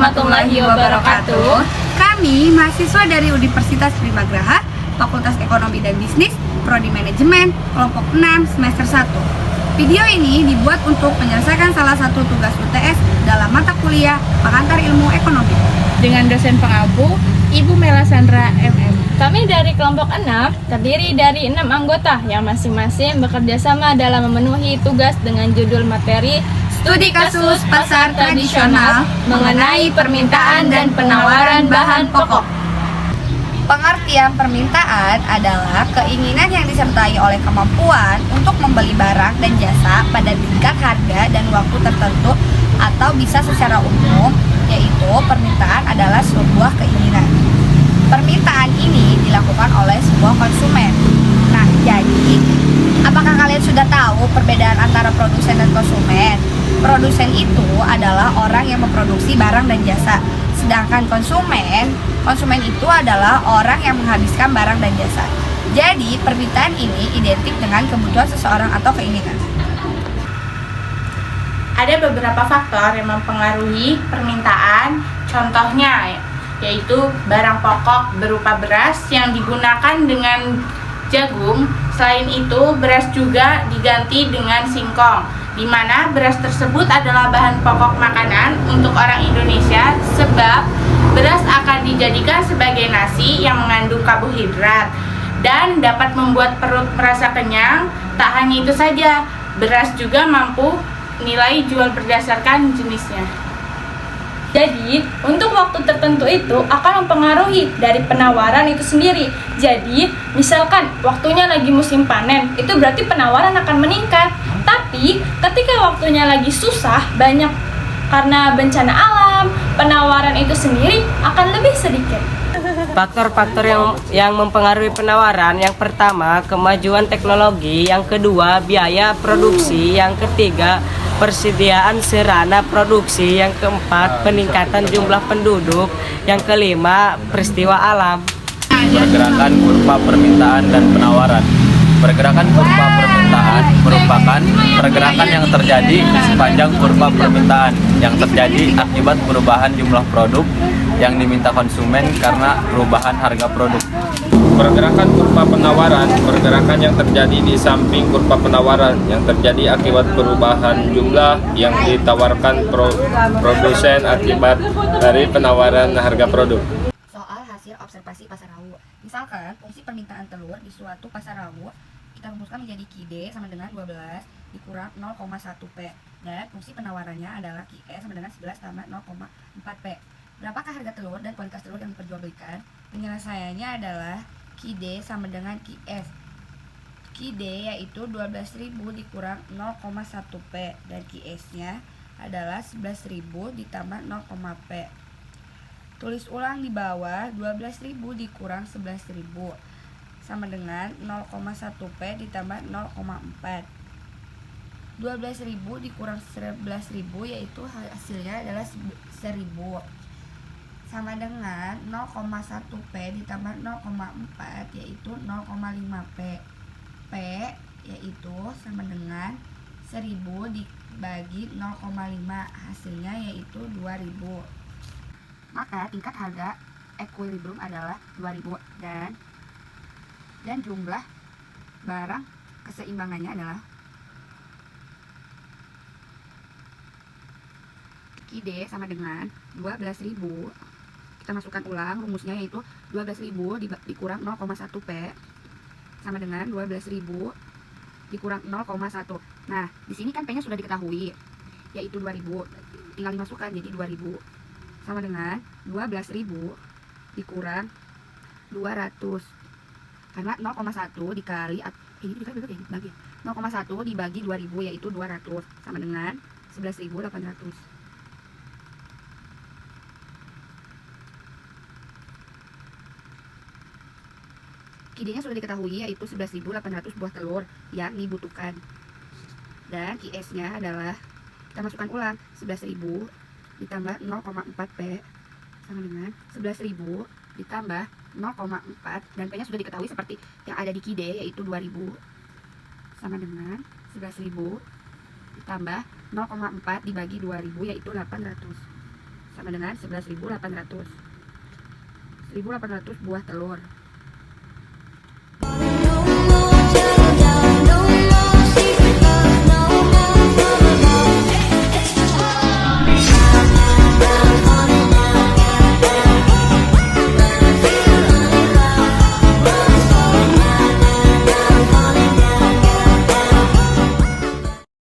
warahmatullahi wabarakatuh. Kami mahasiswa dari Universitas Primagraha, Fakultas Ekonomi dan Bisnis, Prodi Manajemen, kelompok 6, semester 1. Video ini dibuat untuk menyelesaikan salah satu tugas UTS dalam mata kuliah Pengantar Ilmu Ekonomi Dengan dosen pengabu, Ibu Mela Sandra MM. Kami dari kelompok 6 terdiri dari 6 anggota yang masing-masing bekerja sama dalam memenuhi tugas dengan judul materi Studi kasus pasar tradisional mengenai permintaan dan penawaran bahan pokok. Pengertian permintaan adalah keinginan yang disertai oleh kemampuan untuk membeli barang dan jasa pada tingkat harga dan waktu tertentu atau bisa secara umum, yaitu permintaan adalah sebuah keinginan. Permintaan ini dilakukan oleh sebuah konsumen. Nah, jadi apakah kalian sudah tahu perbedaan antara produsen dan konsumen? Produsen itu adalah orang yang memproduksi barang dan jasa. Sedangkan konsumen itu adalah orang yang menghabiskan barang dan jasa. Jadi, permintaan ini identik dengan kebutuhan seseorang atau keinginan. Ada beberapa faktor yang mempengaruhi permintaan. Contohnya yaitu barang pokok berupa beras yang digunakan dengan jagung. Selain itu, beras juga diganti dengan singkong, di mana beras tersebut adalah bahan pokok makanan untuk orang Indonesia sebab beras akan dijadikan sebagai nasi yang mengandung karbohidrat dan dapat membuat perut merasa kenyang. Tak hanya itu saja, beras juga mampu nilai jual berdasarkan jenisnya. Jadi, untuk waktu tertentu itu akan mempengaruhi dari penawaran itu sendiri. Jadi, misalkan waktunya lagi musim panen, itu berarti penawaran akan meningkat. Tapi, ketika waktunya lagi susah, banyak karena bencana alam, penawaran itu sendiri akan lebih sedikit. Faktor-faktor yang mempengaruhi penawaran, yang pertama kemajuan teknologi, yang kedua biaya produksi, yang ketiga persediaan sarana produksi, yang keempat peningkatan jumlah penduduk, yang kelima peristiwa alam. Pergerakan kurva permintaan dan penawaran. Pergerakan kurva permintaan merupakan pergerakan yang terjadi di sepanjang kurva permintaan yang terjadi akibat perubahan jumlah produk yang diminta konsumen karena perubahan harga produk. Pergerakan kurva penawaran, pergerakan yang terjadi di samping kurva penawaran yang terjadi akibat perubahan jumlah yang ditawarkan produsen akibat dari penawaran harga produk. Soal hasil observasi pasar rawu. Misalkan fungsi permintaan telur di suatu pasar rawu kita rumuskan menjadi Qd sama dengan 12 dikurang 0,1 P, dan fungsi penawarannya adalah Qe sama dengan 11 tambah 0,4 P. Berapakah harga telur dan kualitas telur yang diperjualbelikan? Penyelesaiannya adalah Qd sama dengan Qs. Qd yaitu 12.000 dikurang 0,1 P dan Qs-nya adalah 11.000 ditambah 0, P. Tulis ulang di bawah 12.000 dikurang 11.000 sama dengan 0,1 P ditambah 0,4. 12.000 dikurang 11.000 yaitu hasilnya adalah 1.000 sama dengan 0,1 P ditambah 0,4 yaitu 0,5 P. P yaitu sama dengan 1.000 dibagi 0,5, hasilnya yaitu 2.000. Maka tingkat harga equilibrium adalah 2.000 dan jumlah barang keseimbangannya adalah Qd sama dengan 12.000. Kita masukkan ulang rumusnya yaitu 12.000 dikurang 0,1 P sama dengan 12.000 dikurang 0,1. Nah, di sini kan P-nya sudah diketahui yaitu 2.000. Tinggal dimasukkan jadi 2.000 sama dengan 12.000 dikurang 200. Karena 0,1 dikali ini dibagi 0,1 dibagi 2.000 yaitu 200 sama dengan 11.800. Qd-nya sudah diketahui yaitu 11.800 buah telur yang dibutuhkan. Dan Qs-nya adalah kita masukkan ulang 11.000 ditambah 0,4 P sama dengan 11.000 ditambah 0,4 dan P-nya sudah diketahui seperti yang ada di Qd yaitu 2.000 sama dengan 11.000 ditambah 0,4 dibagi 2.000 yaitu 800 sama dengan 11.800. 1.800 buah telur.